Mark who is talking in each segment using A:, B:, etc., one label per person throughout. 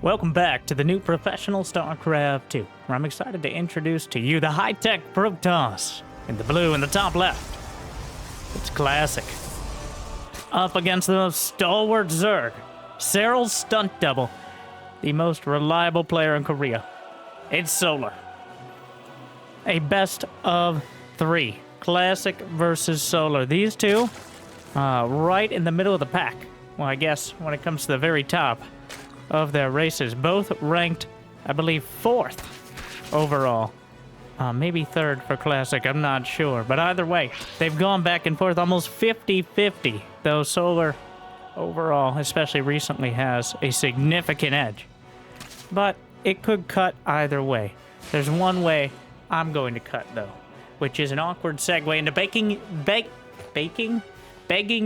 A: Welcome back to the new professional StarCraft 2, where I'm excited to introduce to you the high-tech Protoss in the blue in the top left. It's classic. Up against the most stalwart Zerg, Cyril's stunt double, the most reliable player in Korea. It's Solar. A best of 3. Classic versus Solar. These two, right in the middle of the pack. Well, I guess when it comes to the very top of their races, both ranked, I believe, 4th overall. Maybe 3rd for Classic, I'm not sure. But either way, they've gone back and forth almost 50-50, though Solar overall, especially recently, has a significant edge. But it could cut either way. There's one way I'm going to cut, though, which is an awkward segue into begging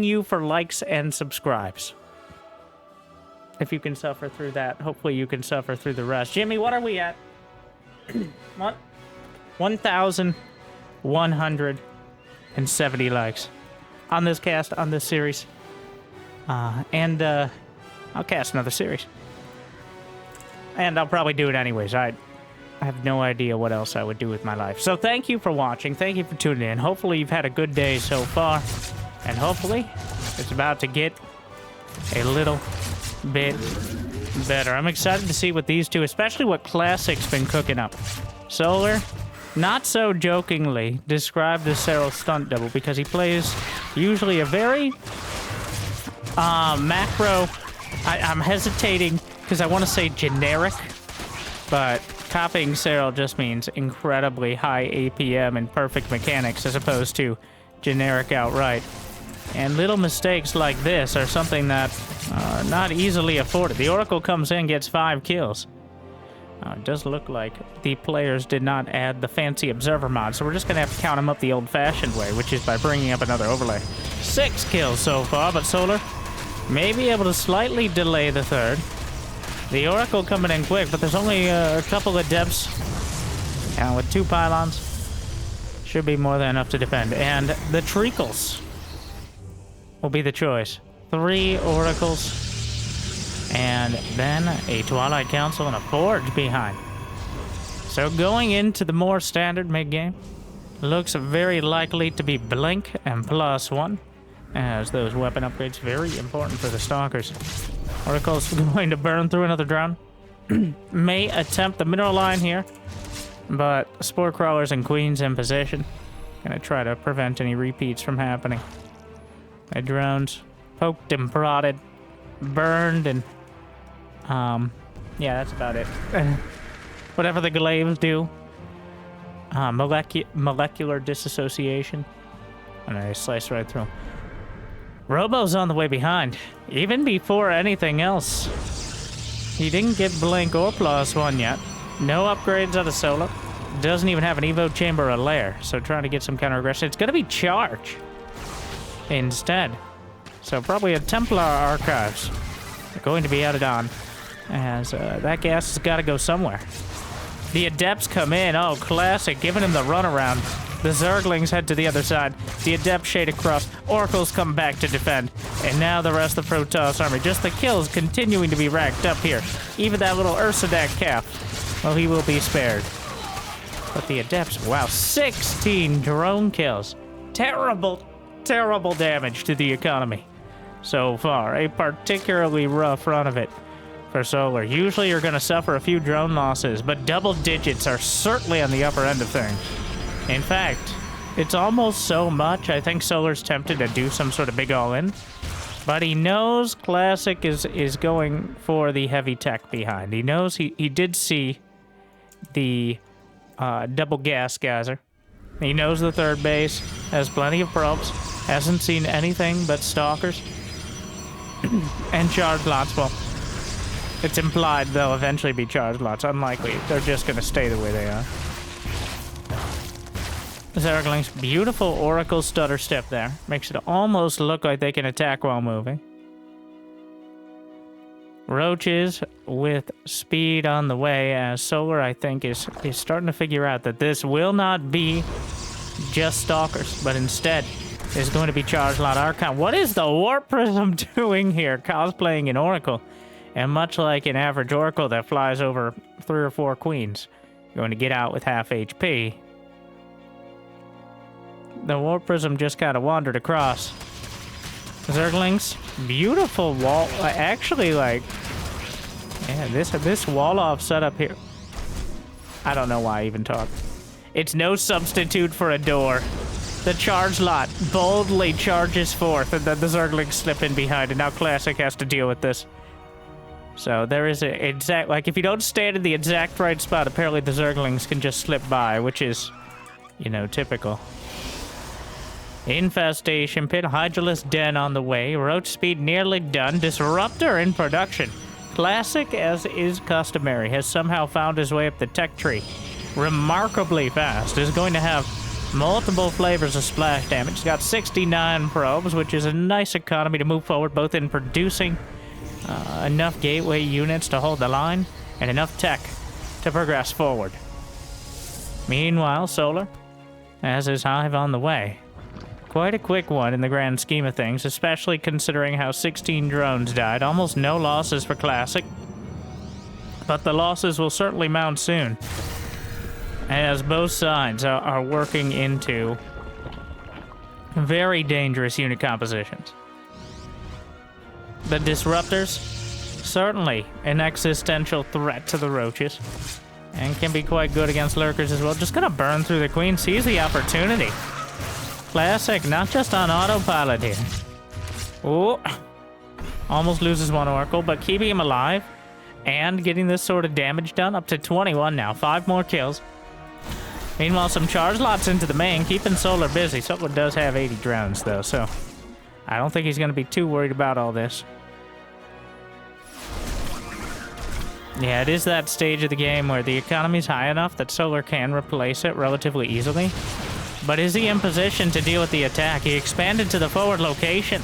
A: you for likes and subscribes. If you can suffer through that, hopefully you can suffer through the rest. Jimmy, what are we at? What? 1,170 likes on this cast, on this series. I'll cast another series. And I'll probably do it anyways. I have no idea what else I would do with my life. So thank you for watching. Thank you for tuning in. Hopefully you've had a good day so far. And hopefully it's about to get a little bit better. I'm excited to see what these two, especially what Classic's been cooking up. Solar, not so jokingly, described the Cyril stunt double because he plays usually a very macro. I'm hesitating because I want to say generic, but copying Cyril just means incredibly high APM and perfect mechanics as opposed to generic outright. And little mistakes like this are something that are not easily afforded. The Oracle comes in, gets 5 kills. It does look like the players did not add the fancy observer mod, so we're just going to have to count them up the old-fashioned way, which is by bringing up another overlay. 6 kills so far, but Solar may be able to slightly delay the 3rd. The Oracle coming in quick, but there's only a couple of depths. And with 2 pylons, should be more than enough to defend. And the Treacles will be the choice. 3 Oracles, and then a Twilight Council and a Forge behind. So going into the more standard mid-game, looks very likely to be Blink and +1, as those weapon upgrades very important for the Stalkers. Oracle's going to burn through another drone. May attempt the mineral line here, but Spore Crawlers and Queens in position. Gonna try to prevent any repeats from happening. My drones poked and prodded, burned, and yeah, that's about it. Whatever the glaives do. Molecular disassociation. And I slice right through. Robo's on the way behind, even before anything else. He didn't get Blink or +1 yet. No upgrades out of Solar. Doesn't even have an Evo Chamber or Lair, so trying to get some counter aggression. It's gonna be Charge instead. So probably a Templar Archives are going to be added on, as that gas has got to go somewhere. The Adepts come in. Oh, Classic, giving him the runaround. The Zerglings head to the other side. The Adept shade across. Oracles come back to defend. And now the rest of the Protoss army. Just the kills continuing to be racked up here. Even that little Ursadak calf. Well, he will be spared. But the Adepts, wow, 16 drone kills. Terrible damage to the economy so far. A particularly rough run of it for Solar. Usually you're going to suffer a few drone losses, but double digits are certainly on the upper end of things. In fact, it's almost so much I think Solar's tempted to do some sort of big all-in, but he knows Classic is going for the heavy tech behind. He knows he did see the double gas geyser. He knows the 3rd base has plenty of probes. Hasn't seen anything but Stalkers. And charged lots. Well, it's implied they'll eventually be charged lots. Unlikely. They're just going to stay the way they are. Zerglings, beautiful Oracle stutter step there. Makes it almost look like they can attack while moving. Roaches with speed on the way, as Solar, I think, is starting to figure out that this will not be just Stalkers, but instead is going to be Charged Lot Archon. What is the Warp Prism doing here, cosplaying an Oracle? And much like an average Oracle that flies over 3 or 4 queens, you're going to get out with half HP. The Warp Prism just kind of wandered across. Zerglings, beautiful wall. Actually, like, yeah, this wall-off setup here. I don't know why I even talk. It's no substitute for a door. The charge lot boldly charges forth, and then the Zerglings slip in behind, and now Classic has to deal with this. So there is a exact, like, if you don't stand in the exact right spot, apparently the Zerglings can just slip by, which is, you know, typical. Infestation pit, Hydralisk den on the way, roach speed nearly done, disruptor in production. Classic, as is customary, has somehow found his way up the tech tree remarkably fast. Is going to have multiple flavors of splash damage. He's got 69 probes, which is a nice economy to move forward, both in producing enough gateway units to hold the line and enough tech to progress forward. Meanwhile, Solar has his hive on the way. Quite a quick one in the grand scheme of things, especially considering how 16 drones died. Almost no losses for Classic. But the losses will certainly mount soon, as both sides are working into very dangerous unit compositions. The Disruptors, certainly an existential threat to the Roaches, and can be quite good against Lurkers as well. Just gonna burn through the Queen, seize the opportunity. Classic, not just on autopilot here. Oh, almost loses one Oracle, but keeping him alive and getting this sort of damage done. Up to 21 now, 5 more kills. Meanwhile, some charge lots into the main, keeping Solar busy. Solar does have 80 drones, though, so I don't think he's going to be too worried about all this. Yeah, it is that stage of the game where the economy's high enough that Solar can replace it relatively easily. But is he in position to deal with the attack? He expanded to the forward location.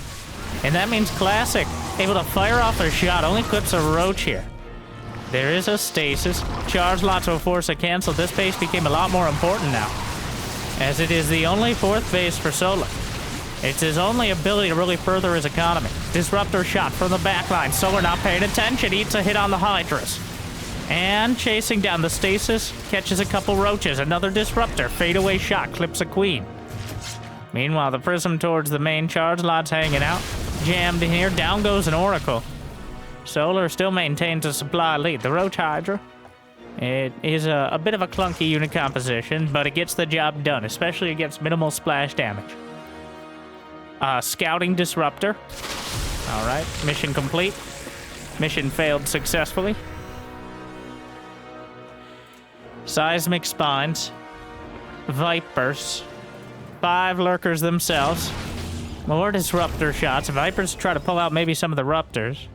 A: And that means Classic, able to fire off their shot, only clips a Roach here. There is a stasis. Charge lots will force a cancel. This base became a lot more important now, as it is the only 4th base for Solar. It's his only ability to really further his economy. Disruptor shot from the backline. Solar not paying attention, eats a hit on the Hydras. And chasing down the stasis, catches a couple Roaches. Another Disruptor, fadeaway shot, clips a Queen. Meanwhile, the Prism towards the main charge lot's hanging out. Jammed in here, down goes an Oracle. Solar still maintains a supply lead. The Roach Hydra, it is a bit of a clunky unit composition, but it gets the job done, especially against minimal splash damage. Scouting Disruptor. All right, mission complete. Mission failed successfully. Seismic Spines. Vipers. 5 Lurkers themselves. More Disruptor shots. Vipers try to pull out maybe some of the Ruptors.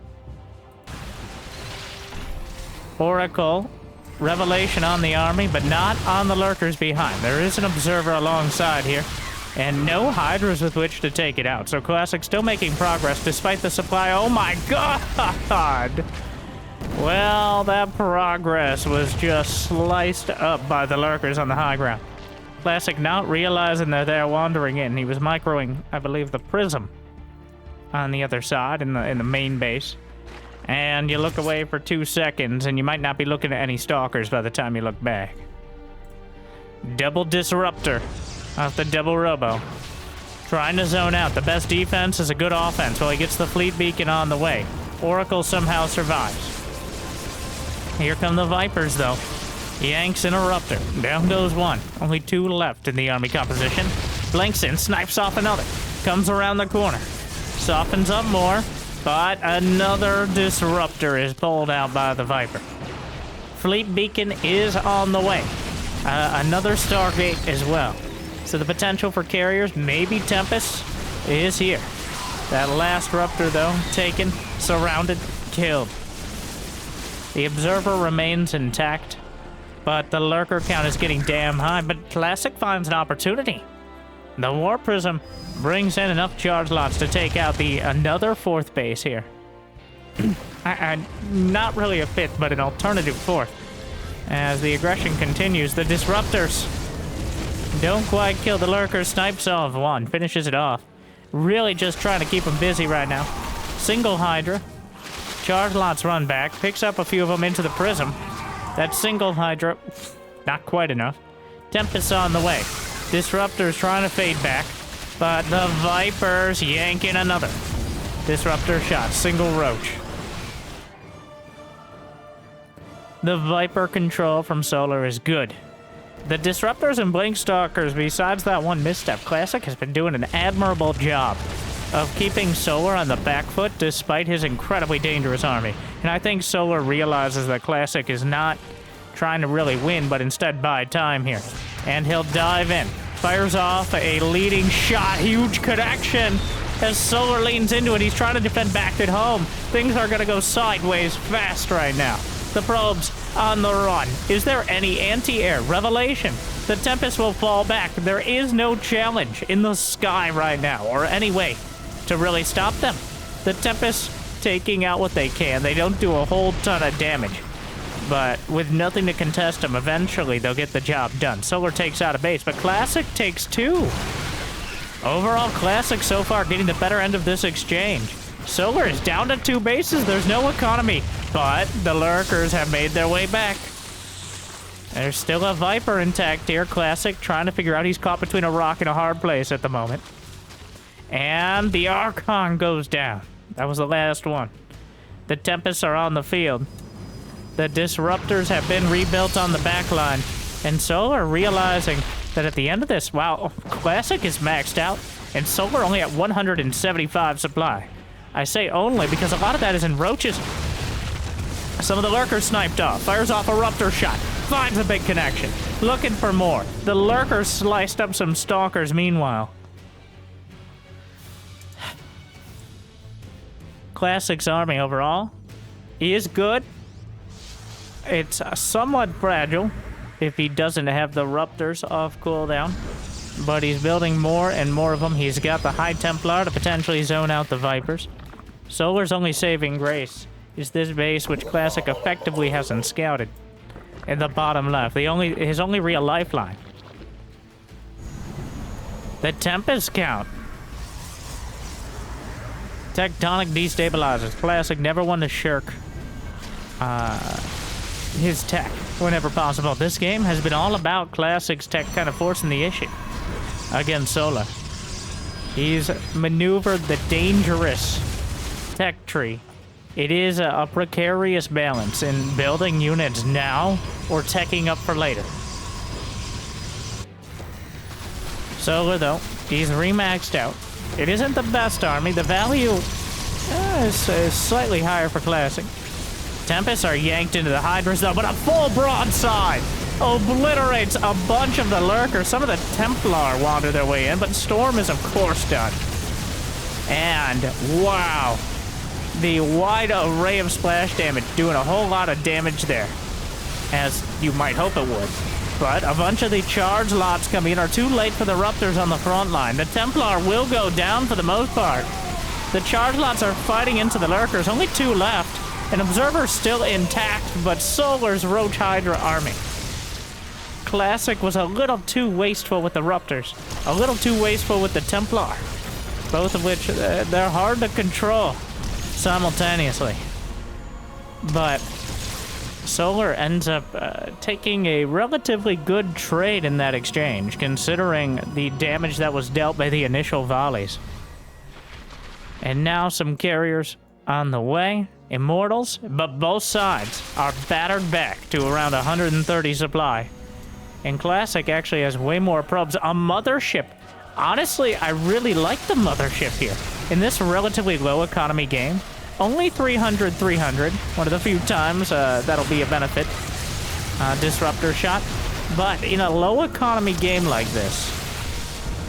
A: Oracle. Revelation on the army, but not on the Lurkers behind. There is an Observer alongside here, and no Hydras with which to take it out. So Classic still making progress despite the supply. Oh my god! Well, that progress was just sliced up by the Lurkers on the high ground. Classic not realizing that they're wandering in. He was microing, I believe, the Prism on the other side in the main base. And you look away for 2 seconds, and you might not be looking at any Stalkers by the time you look back. Double Disruptor off the double Robo. Trying to zone out. The best defense is a good offense while he gets the Fleet Beacon on the way. Oracle somehow survives. Here come the Vipers, though. Yanks in a Ruptor. Down goes one. Only 2 left in the army composition. Blinks in, snipes off another. Comes around the corner. Softens up more. But another Disruptor is pulled out by the Viper. Fleet Beacon is on the way. Another Stargate as well. So the potential for carriers, maybe Tempest, is here. That last Ruptor, though, taken, surrounded, killed. The Observer remains intact, but the Lurker count is getting damn high. But Classic finds an opportunity. The War Prism brings in enough charge lots to take out another 4th base here. Not really a 5th, but an alternative 4th. As the aggression continues, the Disruptors don't quite kill the Lurkers. Snipes off one, finishes it off. Really just trying to keep them busy right now. Single Hydra. Charge lots run back, picks up a few of them into the prism. That single Hydra, not quite enough. Tempest on the way. Disruptor's trying to fade back, but the Viper's yanking another. Disruptor shot, single Roach. The Viper control from Solar is good. The Disruptors and Blink Stalkers, besides that one misstep, Classic has been doing an admirable job of keeping Solar on the back foot despite his incredibly dangerous army. And I think Solar realizes that Classic is not trying to really win, but instead buy time here. And he'll dive in. Fires off a leading shot. Huge connection as Solar leans into it. He's trying to defend back at home. Things are going to go sideways fast right now. The probes on the run. Is there any anti-air? Revelation. The Tempest will fall back. There is no challenge in the sky right now, or any way to really stop them. The Tempest taking out what they can. They don't do a whole ton of damage, but with nothing to contest them, eventually they'll get the job done. Solar takes out a base, but Classic takes 2. Overall, Classic so far getting the better end of this exchange. Solar is down to 2 bases. There's no economy, but the Lurkers have made their way back. There's still a Viper intact here. Classic trying to figure out he's caught between a rock and a hard place at the moment. And the Archon goes down. That was the last one. The Tempests are on the field. The Disruptors have been rebuilt on the back line. And Solar realizing that at the end of this, wow, Classic is maxed out, and Solar only at 175 supply. I say only because a lot of that is in Roaches. Some of the Lurkers sniped off. Fires off a Ruptor shot. Finds a big connection. Looking for more. The Lurkers sliced up some Stalkers meanwhile. Classic's army overall is good. It's somewhat fragile if he doesn't have the Ruptors off cooldown. But he's building more and more of them. He's got the High Templar to potentially zone out the Vipers. Solar's only saving grace is this base, which Classic effectively hasn't scouted. In the bottom left, his only real lifeline. The Tempest count. Tectonic destabilizers. Classic never one to shirk his tech whenever possible. This game has been all about Classic's tech kind of forcing the issue against Solar. He's maneuvered the dangerous tech tree. It is a precarious balance in building units now or teching up for later. Solar, though, he's remaxed out. It isn't the best army. The value is slightly higher for Classic. Tempests are yanked into the Hydras, though, but a full broadside obliterates a bunch of the Lurkers. Some of the Templar wander their way in, but Storm is, of course, done. And, wow. The wide array of splash damage doing a whole lot of damage there, as you might hope it would. But a bunch of the charge lots coming in are too late for the Ruptors on the front line. The Templar will go down for the most part. The charge lots are fighting into the Lurkers. Only 2 left. An Observer's still intact, but Solar's Roach Hydra army. Classic was a little too wasteful with the Ruptors. A little too wasteful with the Templar. Both of which, they're hard to control simultaneously. But Solar ends up taking a relatively good trade in that exchange, considering the damage that was dealt by the initial volleys. And now some carriers on the way. Immortals, but both sides are battered back to around 130 supply. And Classic actually has way more probes. A mothership. Honestly, I really like the mothership here. In this relatively low economy game, only 300, one of the few times that'll be a benefit. Disruptor shot. But in a low economy game like this,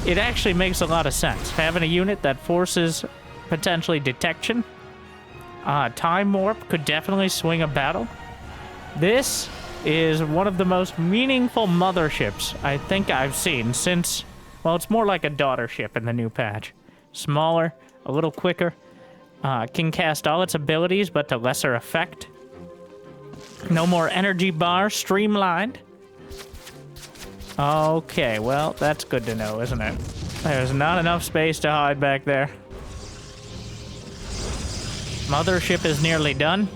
A: it actually makes a lot of sense. Having a unit that forces potentially detection. Time Warp could definitely swing a battle. This is one of the most meaningful motherships I think I've seen since, well, it's more like a daughter ship in the new patch. Smaller, a little quicker, can cast all its abilities but to lesser effect. No more energy bar, streamlined. Okay, well, that's good to know, isn't it? There's not enough space to hide back there. Mothership is nearly done.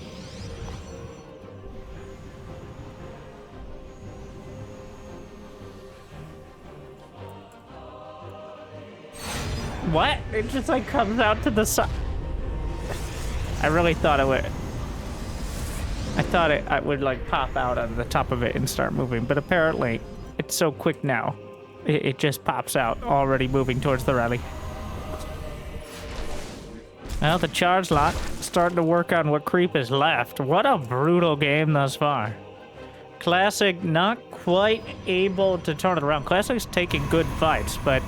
A: What? It just like comes out to the side. I really thought it would. I thought it would like pop out on the top of it and start moving, but apparently it's so quick now. It just pops out, already moving towards the rally. Well, the charge lot starting to work on what creep is left. What a brutal game thus far. Classic not quite able to turn it around. Classic's taking good fights, but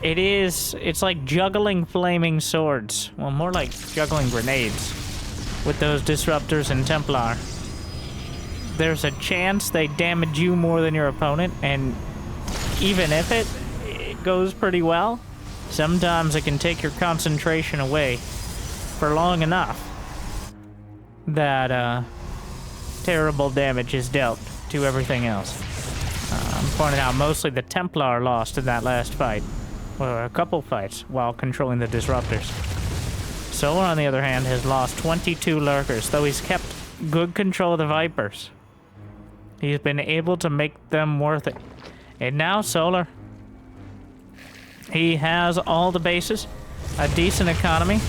A: it's like juggling flaming swords. Well, more like juggling grenades with those disruptors and Templar. There's a chance they damage you more than your opponent, and even if it goes pretty well, sometimes it can take your concentration away for long enough that terrible damage is dealt to everything else. I'm pointing out mostly the Templar lost in that last fight. Well, a couple fights while controlling the disruptors. Solar, on the other hand, has lost 22 lurkers, though he's kept good control of the Vipers. He's been able to make them worth it. And now Solar, he has all the bases, a decent economy.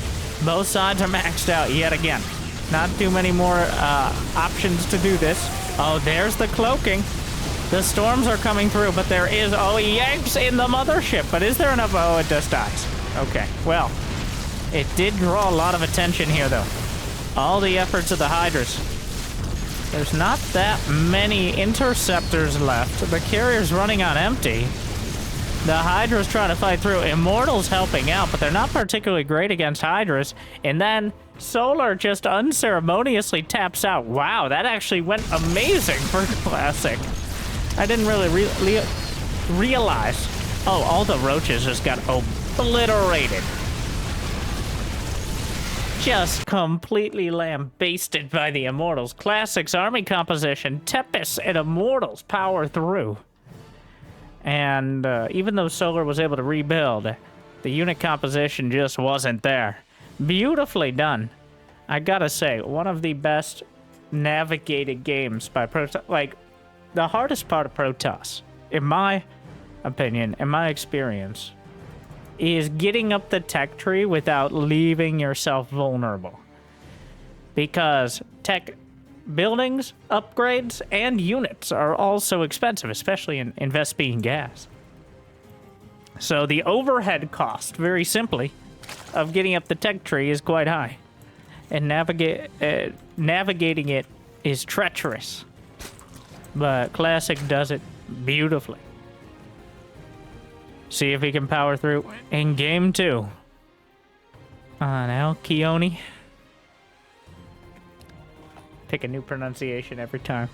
A: Both sides are maxed out yet again. Not too many more options to do this. Oh, there's the cloaking. The storms are coming through, but there is... Oh, he yanks in the mothership, but is there enough... Oh, it just dies. Okay, well, it did draw a lot of attention here, though. All the efforts of the Hydras. There's not that many interceptors left. The carrier's running on empty. The Hydra's trying to fight through. Immortal's helping out, but they're not particularly great against Hydras. And then Solar just unceremoniously taps out. Wow, that actually went amazing for Classic. I didn't really realize. Oh, all the roaches just got obliterated. Just completely lambasted by the Immortals. Classic's army composition, Tempest and Immortals power through. And even though Solar was able to rebuild, the unit composition just wasn't there. Beautifully done. I gotta say, one of the best navigated games by Protoss. Like, the hardest part of Protoss, in my opinion, in my experience, is getting up the tech tree without leaving yourself vulnerable. Because tech buildings, upgrades, and units are all so expensive, especially in Vespene gas. So the overhead cost, very simply, of getting up the tech tree is quite high. And navigating it is treacherous. But Classic does it beautifully. See if he can power through in game 2. Now, Keone. Pick a new pronunciation every time.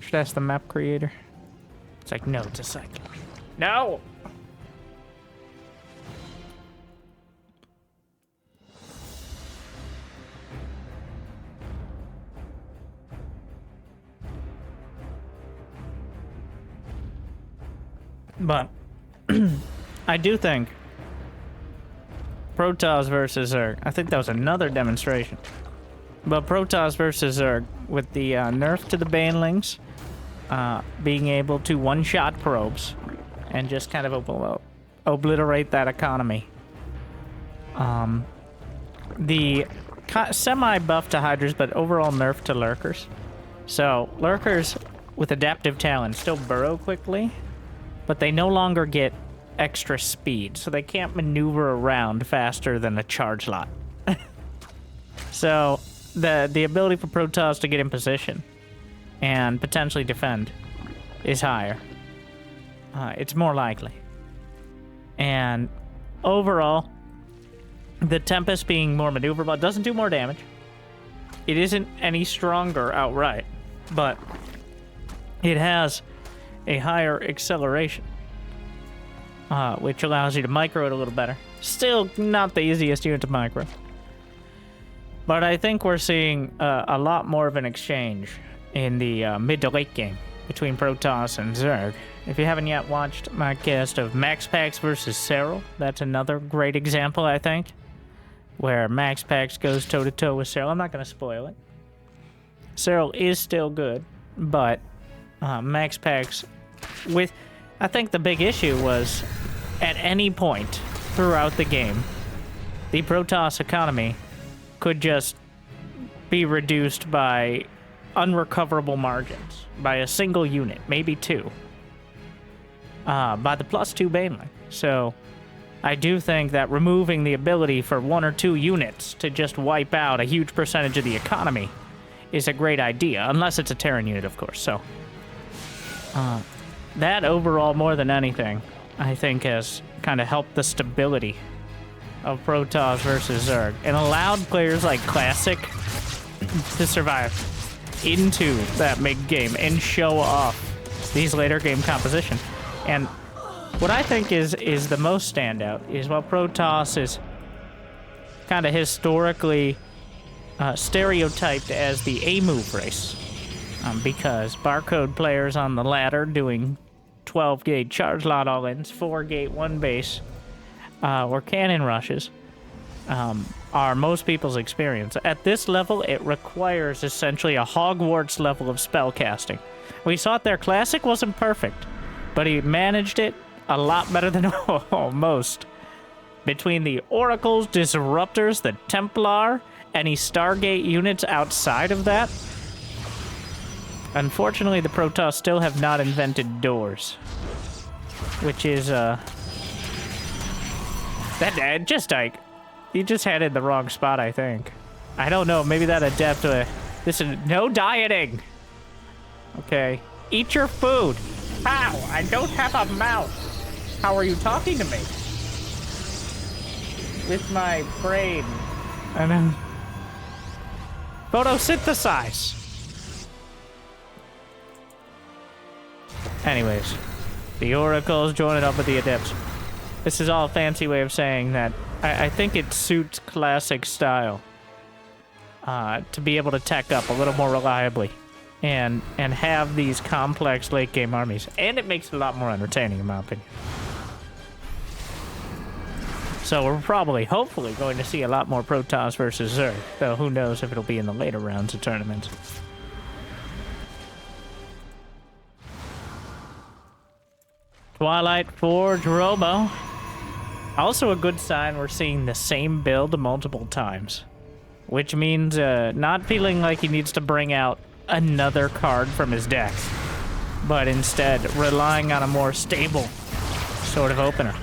A: Should ask the map creator. It's like, no, it's a cycle. No! But I do think Protoss versus Zerg. I think that was another demonstration. But Protoss versus Zerg with the nerf to the banelings, being able to one-shot probes and just kind of obliterate that economy. The semi-buff to Hydras, but overall nerf to Lurkers. So Lurkers with adaptive talent still burrow quickly, but they no longer get extra speed, so they can't maneuver around faster than a charge lot. So the ability for Protoss to get in position and potentially defend is higher. It's more likely. And overall, the Tempest being more maneuverable doesn't do more damage. It isn't any stronger outright, but it has a higher acceleration, which allows you to micro it a little better. Still not the easiest unit to micro. But I think we're seeing a lot more of an exchange in the mid to late game between Protoss and Zerg. If you haven't yet watched my cast of Max Pax versus Cyril, that's another great example, I think, where Max Pax goes toe-to-toe with Cyril. I'm not going to spoil it. Cyril is still good, but Max Pax with... I think the big issue was, at any point throughout the game, the Protoss economy could just be reduced by unrecoverable margins, by a single unit, maybe two, by the +2 baneline. So I do think that removing the ability for 1 or 2 units to just wipe out a huge percentage of the economy is a great idea, unless it's a Terran unit, of course. So that overall, more than anything, I think has kind of helped the stability of Protoss versus Zerg and allowed players like Classic to survive into that mid-game and show off these later game composition. And what I think is the most standout is while Protoss is kind of historically stereotyped as the A-move race, because barcode players on the ladder doing 12-gate charge lot all-ins, 4-gate 1 base, or cannon rushes, are most people's experience. At this level, it requires essentially a Hogwarts level of spellcasting. We saw it there. Classic wasn't perfect, but he managed it a lot better than most. Between the Oracles, Disruptors, the Templar, any Stargate units outside of that, unfortunately, the Protoss still have not invented doors, which is, that just like, you just had it in the wrong spot, I think. I don't know, maybe that adept, this is, no dieting! Okay, eat your food! How? I don't have a mouth! How are you talking to me? With my brain. I know. Photosynthesize! Anyways, the Oracles joining up with the Adepts. This is all a fancy way of saying that I think it suits Classic style to be able to tech up a little more reliably and have these complex late game armies. And it makes it a lot more entertaining, in my opinion. So we're probably, hopefully, going to see a lot more Protoss versus Zerg, though who knows if it'll be in the later rounds of tournaments. Twilight Forge Robo. Also a good sign we're seeing the same build multiple times, which means not feeling like he needs to bring out another card from his deck, but instead relying on a more stable sort of opener.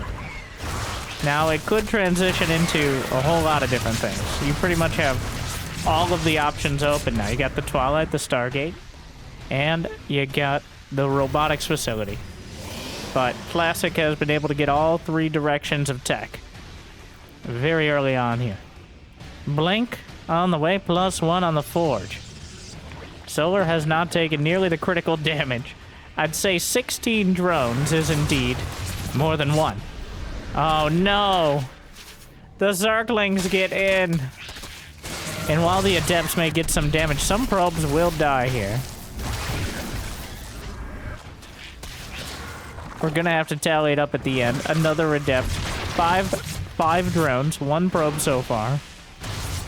A: Now it could transition into a whole lot of different things. You pretty much have all of the options open now. You got the Twilight, the Stargate, and you got the robotics facility. But Classic has been able to get all 3 directions of tech very early on here. Blink on the way, +1 on the Forge. Solar has not taken nearly the critical damage. I'd say 16 drones is indeed more than 1. Oh no! The Zerglings get in! And while the Adepts may get some damage, some probes will die here. We're gonna have to tally it up at the end. Another Adept. Five drones, 1 probe so far.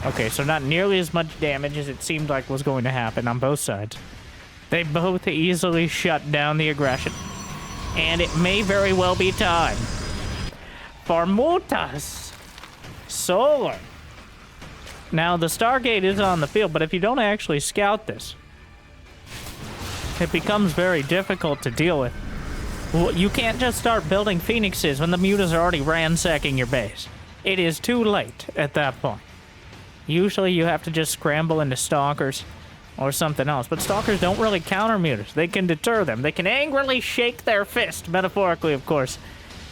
A: Okay, so not nearly as much damage as it seemed like was going to happen on both sides. They both easily shut down the aggression. And it may very well be time for Mutas Solar. Now, the Stargate is on the field, but if you don't actually scout this, it becomes very difficult to deal with. Well, you can't just start building Phoenixes when the Mutas are already ransacking your base. It is too late at that point. Usually you have to just scramble into Stalkers or something else, but Stalkers don't really counter Mutas. They can deter them. They can angrily shake their fist, metaphorically of course,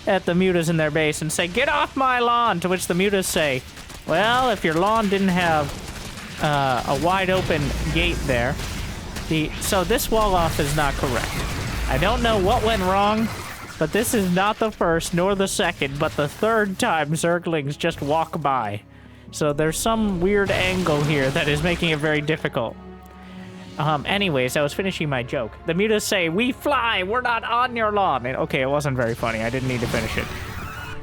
A: at the Mutas in their base and say, "Get off my lawn!" To which the Mutas say, "Well, if your lawn didn't have a wide open gate there, so this wall off is not correct." I don't know what went wrong, but this is not the first nor the second, but the 3rd time Zerglings just walk by. So there's some weird angle here that is making it very difficult. Anyways, I was finishing my joke. The mutas say, "We fly, we're not on your lawn." And, okay, it wasn't very funny. I didn't need to finish it.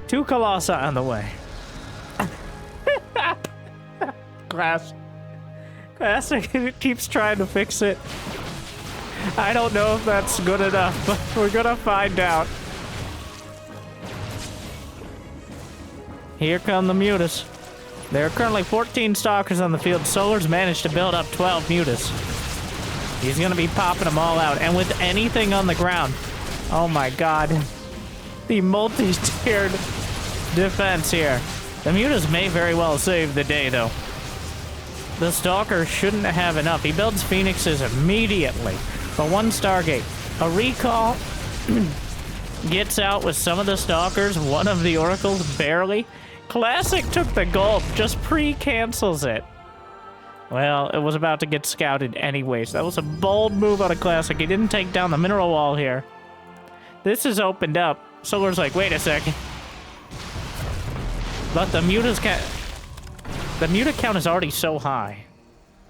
A: 2 Colossi on the way. Classic keeps trying to fix it. I don't know if that's good enough, but we're gonna find out. Here come the mutas. There are currently 14 stalkers on the field. Solar's managed to build up 12 mutas. He's gonna be popping them all out, and with anything on the ground. Oh my god. The multi-tiered defense here. The mutas may very well save the day, though. The stalker shouldn't have enough. He builds phoenixes immediately. But 1 Stargate. A recall gets out with some of the stalkers. One of the oracles, barely. Classic took the gulp, just pre-cancels it. Well, it was about to get scouted anyways. That was a bold move out of Classic. He didn't take down the mineral wall here. This is opened up. Solar's like, wait a second. But the mutas can't... The muta count is already so high.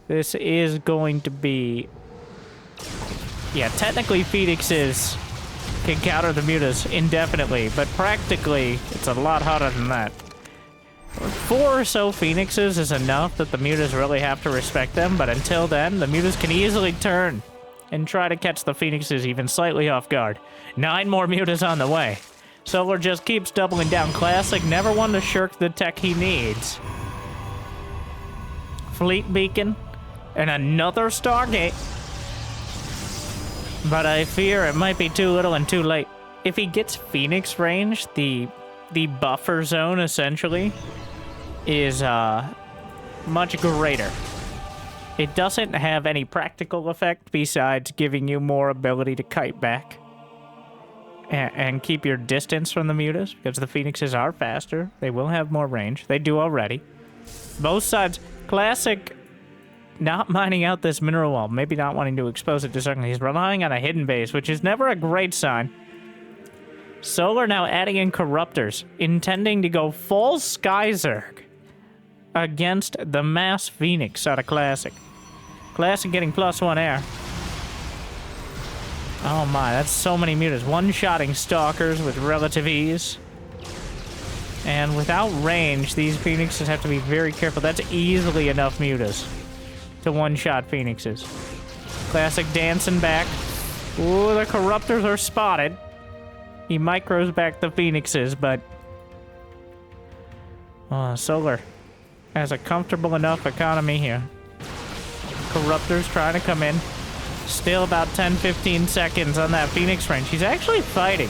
A: This is going to be... Yeah, technically Phoenixes can counter the mutas indefinitely, but practically it's a lot harder than that. 4 or so Phoenixes is enough that the mutas really have to respect them, but until then, the mutas can easily turn and try to catch the Phoenixes even slightly off guard. 9 more mutas on the way. Solar just keeps doubling down. Classic, never one to shirk the tech he needs. Fleet beacon and another Stargate. But I fear it might be too little and too late. If he gets Phoenix range, the buffer zone essentially is much greater. It doesn't have any practical effect besides giving you more ability to kite back and keep your distance from the mutas, because the Phoenixes are faster. They will have more range. They do already. Both sides. Classic not mining out this mineral wall, maybe not wanting to expose it to Zerg. He's relying on a hidden base, which is never a great sign. Solar now adding in Corruptors, intending to go full Sky Zerg against the Mass Phoenix out of Classic. Classic getting +1 air. Oh my, that's so many mutas. One-shotting Stalkers with relative ease. And without range, these Phoenixes have to be very careful. That's easily enough mutas to one-shot Phoenixes. Classic dancing back. Ooh, the Corruptors are spotted. He micros back the Phoenixes, but... Solar has a comfortable enough economy here. Corruptors trying to come in. Still about 10-15 seconds on that Phoenix range. He's actually fighting.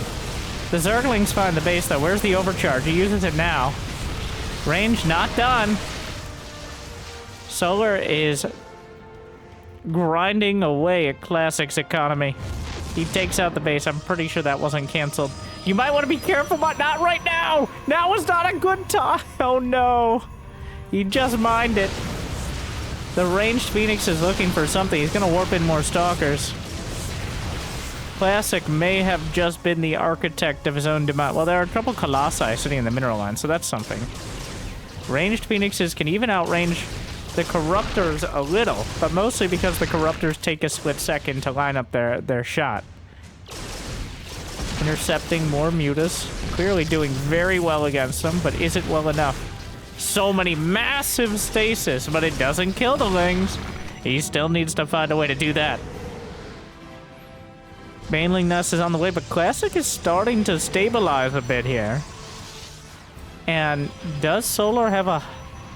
A: The Zerglings find the base, though. Where's the overcharge? He uses it now. Range not done. Solar is grinding away at Classic's economy. He takes out the base. I'm pretty sure that wasn't canceled. You might want to be careful, but not right now. Now is not a good time. Oh, no. He just mined it. The ranged Phoenix is looking for something. He's going to warp in more Stalkers. Classic may have just been the architect of his own demise. Well, there are a couple Colossi sitting in the mineral line, so that's something. Ranged Phoenixes can even outrange the Corruptors a little, but mostly because the Corruptors take a split second to line up their shot. Intercepting more mutas. Clearly doing very well against them, but is it well enough? So many massive stasis, but it doesn't kill the Lings. He still needs to find a way to do that. Baneling Nest is on the way, but Classic is starting to stabilize a bit here. And does Solar have a...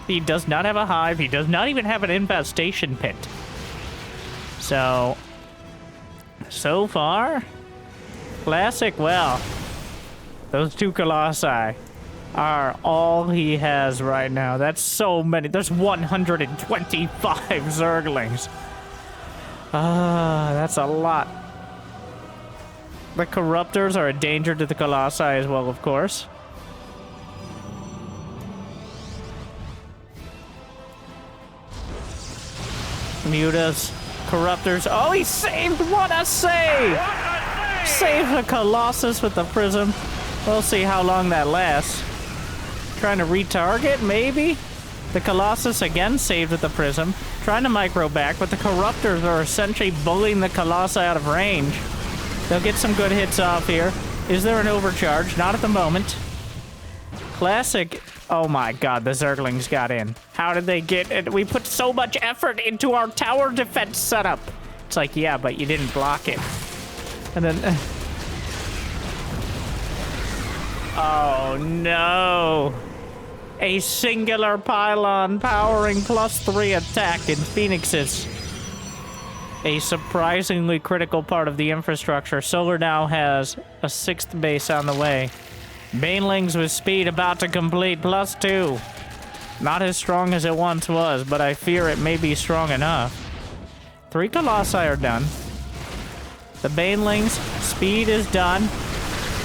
A: He does not have a hive. He does not even have an infestation pit. So far, Classic, well, those 2 Colossi are all he has right now. That's so many. There's 125 Zerglings. That's a lot. The Corruptors are a danger to the Colossi as well, of course. Mutas, Corruptors. Oh, he saved! What a save! Save the Colossus with the Prism. We'll see how long that lasts. Trying to retarget, maybe? The Colossus again saved with the Prism. Trying to micro back, but the Corruptors are essentially bullying the Colossi out of range. They'll get some good hits off here. Is there an overcharge? Not at the moment. Classic. Oh my god, the Zerglings got in. How did they get it? We put so much effort into our tower defense setup. It's like, yeah, but you didn't block it. And then... oh no. A singular pylon powering +3 attack in Phoenixes. A surprisingly critical part of the infrastructure. Solar now has a 6th base on the way. Banelings with speed about to complete +2. Not as strong as it once was, but I fear it may be strong enough. 3 Colossi are done. The Banelings, speed is done.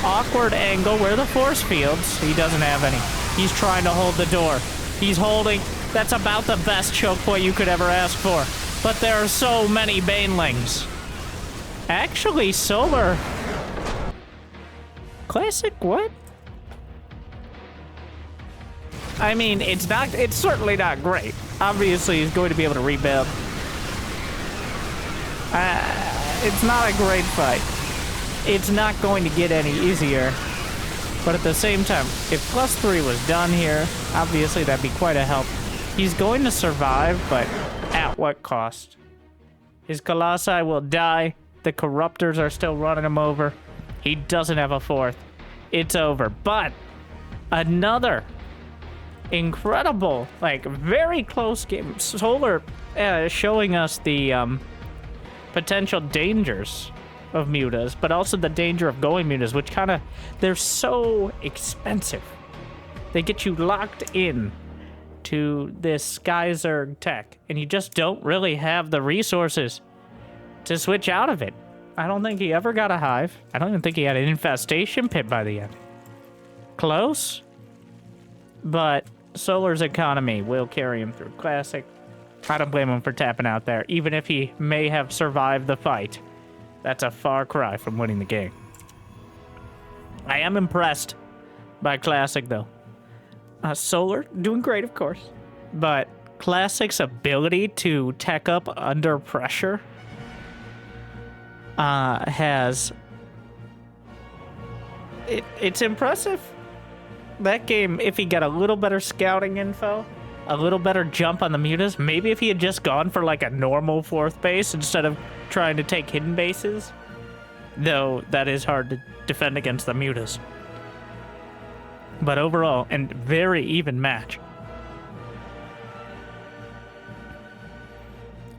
A: Awkward angle, where the force fields? He doesn't have any. He's trying to hold the door. He's holding. That's about the best choke point you could ever ask for. But there are so many Banelings. Actually, Solar... Classic, what? I mean, it's certainly not great. Obviously, he's going to be able to rebuild. It's not a great fight. It's not going to get any easier. But at the same time, if +3 was done here, obviously that'd be quite a help. He's going to survive, but at what cost? His Colossi will die. The Corruptors are still running him over. He doesn't have a 4th. It's over. But another incredible, like, very close game. Solar showing us the potential dangers of mutas, but also the danger of going mutas, which kind of, they're so expensive. They get you locked in to this Sky Zerg tech, and you just don't really have the resources to switch out of it. I don't think he ever got a hive. I don't even think he had an infestation pit by the end. Close, but Solar's economy will carry him through. Classic. I don't blame him for tapping out there, even if he may have survived the fight. That's a far cry from winning the game. I am impressed by Classic, though. Solar, doing great, of course. But Classic's ability to tech up under pressure has... It's impressive. That game, if he got a little better scouting info, a little better jump on the mutas, maybe if he had just gone for like a normal 4th base instead of trying to take hidden bases, though that is hard to defend against the mutas. But overall, and very even match.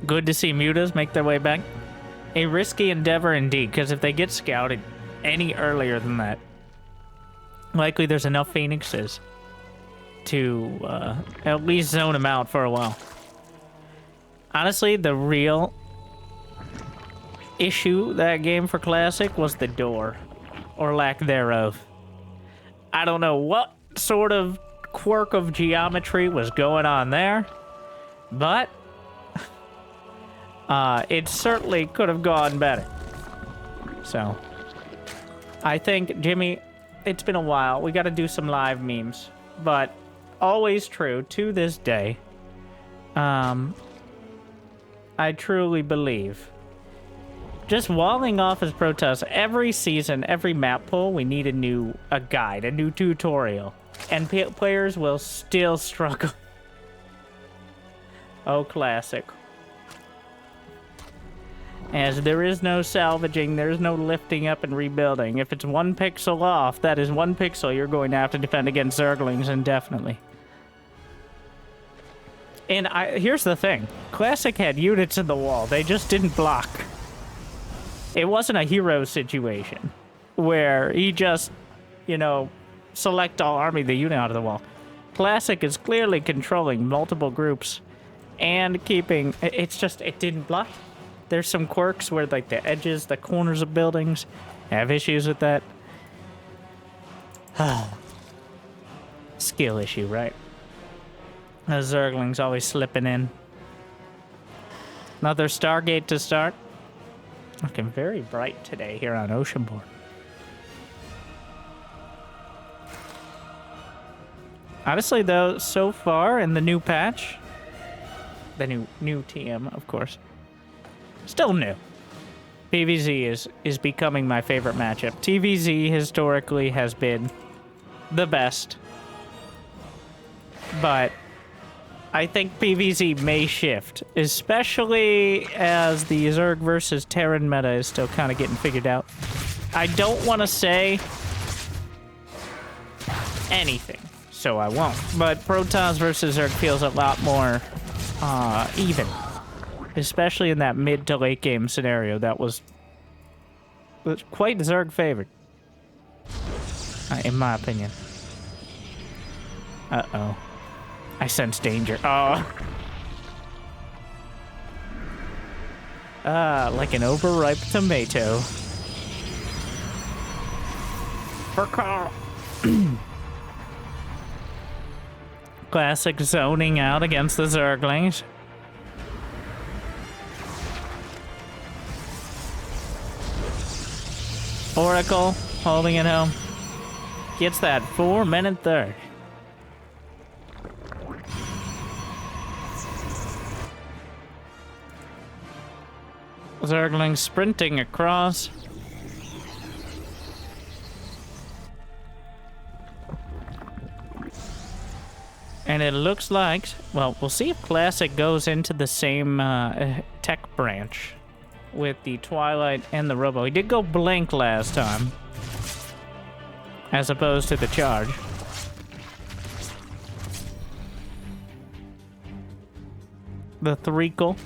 A: Good to see mutas make their way back. A risky endeavor indeed, because if they get scouted any earlier than that, likely there's enough Phoenixes to at least zone them out for a while. Honestly, the real issue that game for Classic was the door, or lack thereof. I don't know what sort of quirk of geometry was going on there, but it certainly could have gone better. So, I think, Jimmy, it's been a while. We got to do some live memes, but always true to this day. I truly believe, just walling off as Protoss, every season, every map pull, we need a guide, a new tutorial, and players will still struggle. Oh, Classic. As there is no salvaging, there is no lifting up and rebuilding. If it's 1 pixel off, that is 1 pixel you're going to have to defend against Zerglings indefinitely. And here's the thing. Classic had units in the wall. They just didn't block. It wasn't a hero situation where he just, you know, select all army the unit out of the wall. Classic is clearly controlling multiple groups and keeping... It's just, it didn't block. There's some quirks where, like, the edges, the corners of buildings have issues with that. Skill issue, right? The Zerglings always slipping in. Another Stargate to start. Looking very bright today here on Oceanborn. Honestly, though, so far in the new patch, the new TM, of course. Still new. PvZ is becoming my favorite matchup. TvZ historically has been the best, but I think PvZ may shift, especially as the Zerg versus Terran meta is still kind of getting figured out. I don't want to say anything, so I won't. But Protoss versus Zerg feels a lot more even, especially in that mid to late game scenario. That was quite Zerg favored, in my opinion. Uh-oh. I sense danger. Oh. Like an overripe tomato. For Carl. Classic zoning out against the Zerglings. Oracle holding it home. Gets that 4-minute third. Zergling sprinting across. And it looks like, well, we'll see if Classic goes into the same tech branch with the Twilight and the Robo. He did go Blink last time, as opposed to the Charge. The Threekle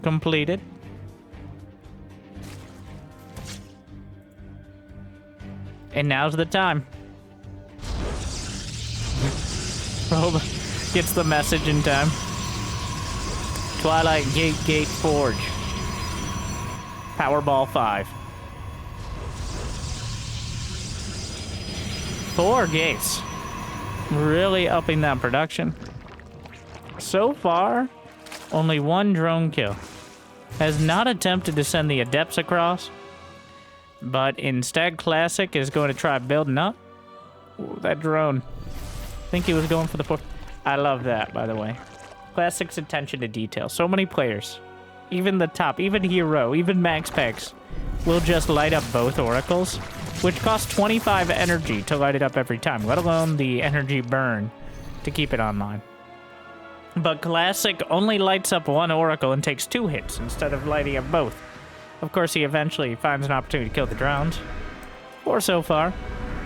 A: completed. And now's the time. Robo gets the message in time. Twilight Gate Forge. Powerball 5. 4 gates. Really upping that production. So far, only 1 drone kill. Has not attempted to send the Adepts across, but instead Classic is going to try building up. Ooh, that drone. I think he was going for the 4. I love that, by the way. Classic's attention to detail. So many players, even the top, even Hero, even Max Pex, will just light up both Oracles, which costs 25 energy to light it up every time, let alone the energy burn to keep it online. But Classic only lights up 1 Oracle and takes 2 hits instead of lighting up both. Of course, he eventually finds an opportunity to kill the drones. 4 so far.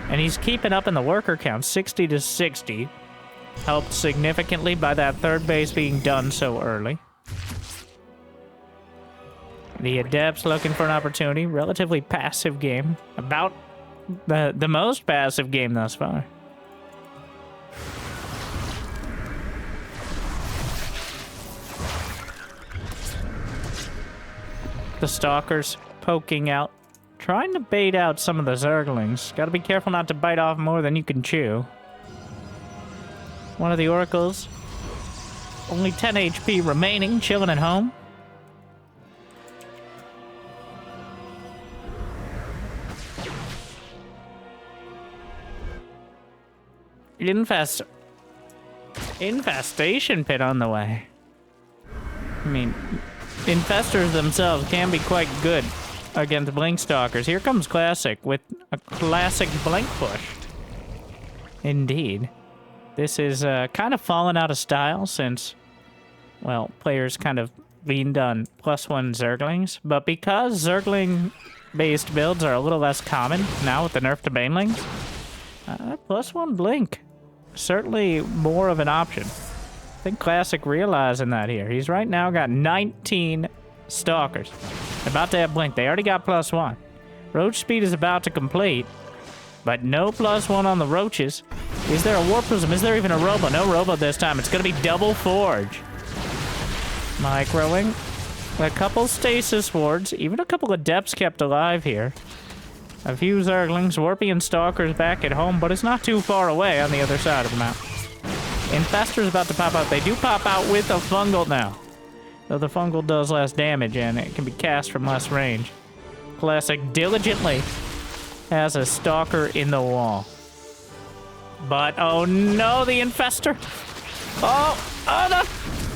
A: And he's keeping up in the worker count, 60 to 60. Helped significantly by that 3rd base being done so early. The Adepts looking for an opportunity. Relatively passive game. About the most passive game thus far. The Stalkers poking out. Trying to bait out some of the Zerglings. Gotta be careful not to bite off more than you can chew. One of the Oracles. Only 10 HP remaining, chilling at home. Infestation pit on the way. I mean, infestors themselves can be quite good against Blink Stalkers. Here comes Classic with a classic Blink push. Indeed. This is kind of fallen out of style since, well, players kind of leaned on +1 Zerglings. But because Zergling-based builds are a little less common now with the nerf to Banelings, +1 Blink. Certainly more of an option. I think Classic realizing that here. He's right now got 19 Stalkers. About to have Blink. They already got +1. Roach speed is about to complete, but no +1 on the Roaches. Is there a War Prism? Is there even a Robo? No Robo this time. It's going to be double Forge. Microing. A couple Stasis Wards. Even a couple Adepts kept alive here. A few Zerglings. Warpian Stalkers back at home, but it's not too far away on the other side of the map. Infestor's about to pop out. They do pop out with a Fungal now. Though the Fungal does less damage and it can be cast from less range. Classic diligently has a Stalker in the wall. But, oh no, the Infestor! Oh no!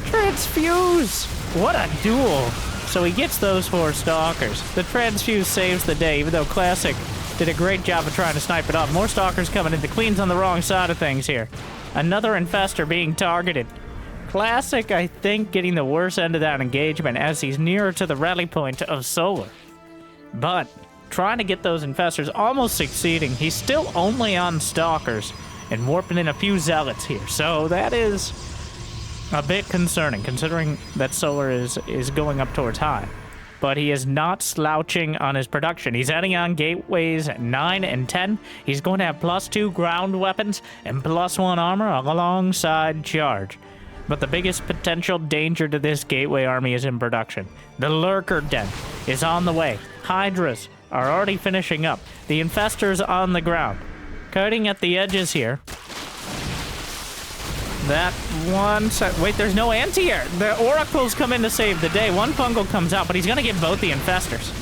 A: Transfuse! What a duel! So he gets those 4 stalkers. The transfuse saves the day, even though Classic did a great job of trying to snipe it off. More stalkers coming in. The Queen's on the wrong side of things here. Another infestor being targeted. Classic, I think, getting the worst end of that engagement as he's nearer to the rally point of Solar. But trying to get those infestors, almost succeeding. He's still only on stalkers and warping in a few zealots here. So that is a bit concerning, considering that Solar is going up towards high. But he is not slouching on his production. He's adding on gateways 9 and 10. He's going to have +2 ground weapons and +1 armor alongside charge. But the biggest potential danger to this gateway army is in production. The Lurker Den is on the way. Hydras are already finishing up. The Infestors on the ground. Cutting at the edges here. That one set. Wait, there's no anti-air. The Oracles come in to save the day. One Fungal comes out, but he's going to get both the Infestors.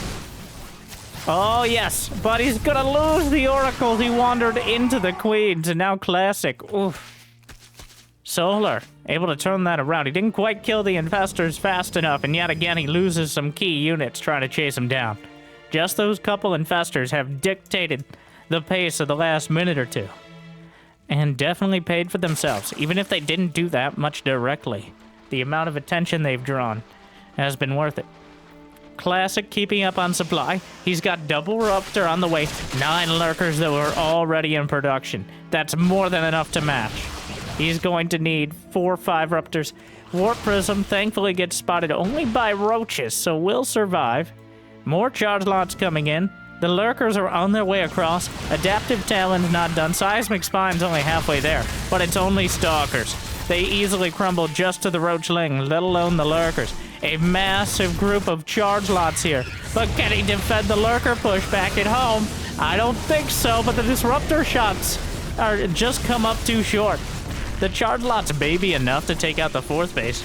A: Oh, yes. But he's going to lose the Oracles. He wandered into the Queens, and now Classic. Oof. Solar, able to turn that around. He didn't quite kill the Infestors fast enough, and yet again he loses some key units trying to chase him down. Just those couple Infestors have dictated the pace of the last minute or two. And definitely paid for themselves, even if they didn't do that much directly. The amount of attention they've drawn has been worth it. Classic keeping up on supply. He's got double Ruptor on the way. 9 Lurkers that were already in production. That's more than enough to match. He's going to need 4 or 5 Ruptors. Warp Prism thankfully gets spotted only by Roaches, so will survive. More charge lots coming in. The Lurkers are on their way across. Adaptive Talon's not done. Seismic Spine's only halfway there, but it's only Stalkers. They easily crumble just to the Roachling, let alone the Lurkers. A massive group of charge lots here. But can he defend the Lurker push back at home? I don't think so, but the Disruptor shots are just come up too short. The charge lots may be enough to take out the 4th base.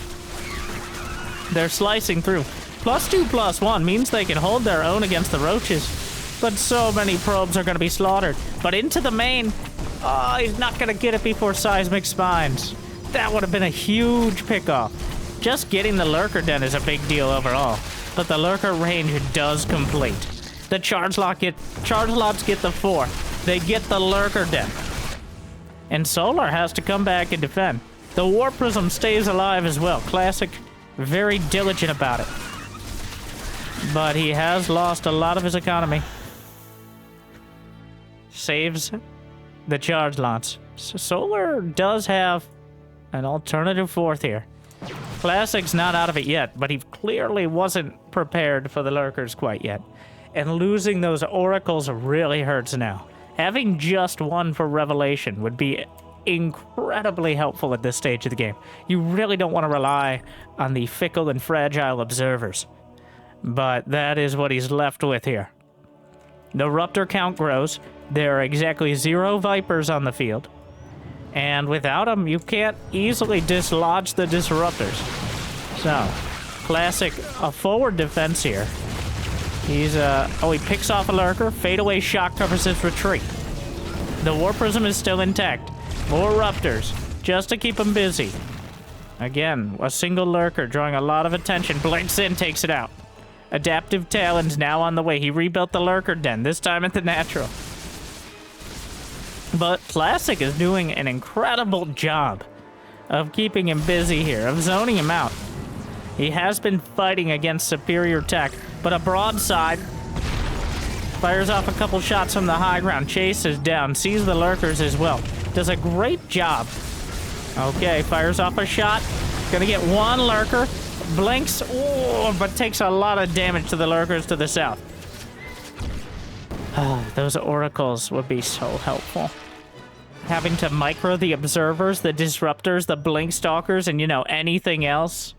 A: They're slicing through. +2/+1 means they can hold their own against the Roaches. But so many probes are going to be slaughtered. But into the main. Oh, he's not going to get it before Seismic Spines. That would have been a huge pickoff. Just getting the Lurker Den is a big deal overall. But the Lurker range does complete. The charge lots get the 4. They get the Lurker Den. And Solar has to come back and defend. The Warp Prism stays alive as well. Classic, very diligent about it. But he has lost a lot of his economy. Saves the charge lots. So Solar does have an alternative 4th here. Classic's not out of it yet, but he clearly wasn't prepared for the Lurkers quite yet. And losing those Oracles really hurts now. Having just one for Revelation would be incredibly helpful at this stage of the game. You really don't want to rely on the fickle and fragile observers. But that is what he's left with here. The Ruptor count grows. There are exactly 0 Vipers on the field. And without them, you can't easily dislodge the Disruptors. So, Classic, a forward defense here. He's, he picks off a Lurker. Fadeaway Shock covers his retreat. The Warp Prism is still intact. More Ruptors, just to keep him busy. Again, a single Lurker drawing a lot of attention. Blinks in, takes it out. Adaptive Talon's now on the way. He rebuilt the Lurker Den, this time at the natural. But Classic is doing an incredible job of keeping him busy here, of zoning him out. He has been fighting against superior tech, but a broadside fires off a couple shots from the high ground, chases down, sees the Lurkers as well. Does a great job. Okay, fires off a shot. Gonna get one Lurker. Blinks, but takes a lot of damage to the Lurkers to the south. Those Oracles would be so helpful. Having to micro the Observers, the Disruptors, the Blink Stalkers, and, you know, anything else.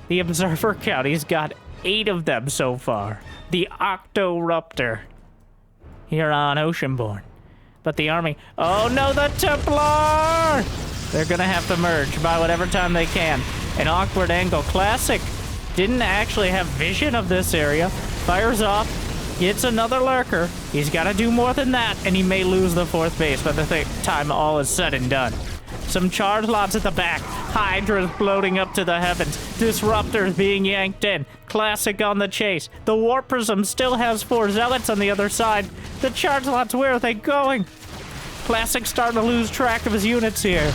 A: The Observer count, he's got 8 of them so far. The Octoruptor here on Oceanborn. But the army... Oh no, the Templar! They're gonna have to merge by whatever time they can. An awkward angle. Classic didn't actually have vision of this area. Fires off. Gets another Lurker. He's got to do more than that, and he may lose the 4th base by the time all is said and done. Some charge lots at the back. Hydras floating up to the heavens. Disruptors being yanked in. Classic on the chase. The Warp Prism still has 4 Zealots on the other side. The Charge Lots, where are they going? Classic starting to lose track of his units here.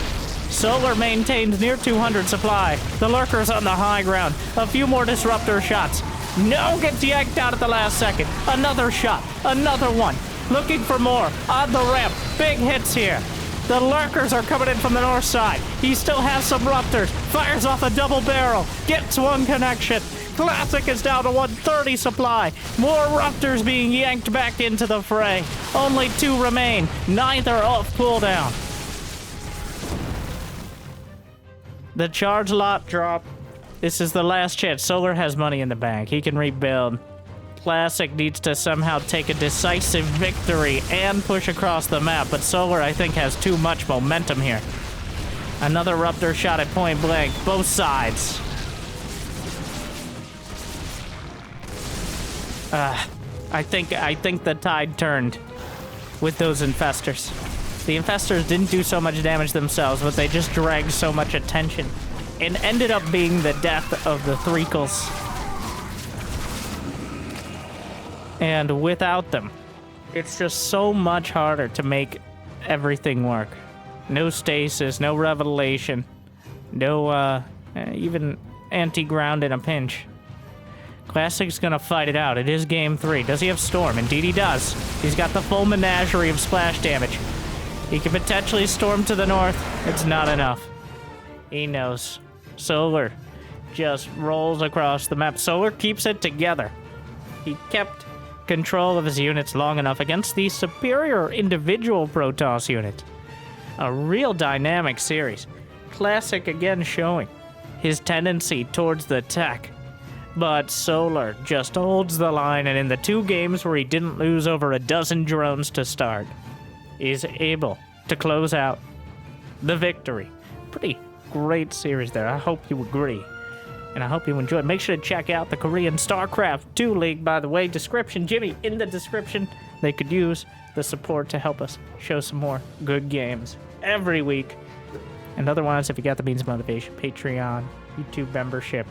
A: Solar maintains near 200 supply. The Lurker's on the high ground. A few more Disruptor shots. No gets yanked out at the last second. Another shot. Another one. Looking for more. On the ramp. Big hits here. The Lurkers are coming in from the north side. He still has some Ruptors. Fires off a double barrel. Gets one connection. Classic is down to 130 supply. More Ruptors being yanked back into the fray. Only 2 remain. Neither off cooldown. The charge lot drop. This is the last chance. Solar has money in the bank. He can rebuild. Classic needs to somehow take a decisive victory and push across the map, but Solar, I think, has too much momentum here. Another Ruptor shot at point blank. Both sides. I think the tide turned with those Infestors. The Infestors didn't do so much damage themselves, but they just dragged so much attention. And ended up being the death of the Threekles. And without them, it's just so much harder to make everything work. No stasis, no revelation, no even anti-ground in a pinch. Classic's gonna fight it out. It is game 3. Does he have Storm? Indeed he does. He's got the full menagerie of splash damage. He can potentially storm to the north. It's not enough. He knows. Solar just rolls across the map. Solar keeps it together. He kept control of his units long enough against the superior individual Protoss unit. A real dynamic series. Classic again showing his tendency towards the tech. But Solar just holds the line, and in the 2 games where he didn't lose over a dozen drones to start, is able to close out the victory. Pretty great series there. I hope you agree. And I hope you enjoyed. Make sure to check out the Korean StarCraft 2 League, by the way. Description, Jimmy, in the description. They could use the support to help us show some more good games every week. And otherwise, if you got the means of motivation, Patreon, YouTube membership,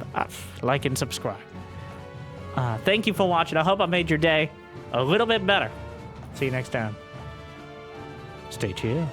A: like and subscribe. Thank you for watching. I hope I made your day a little bit better. See you next time. Stay chill.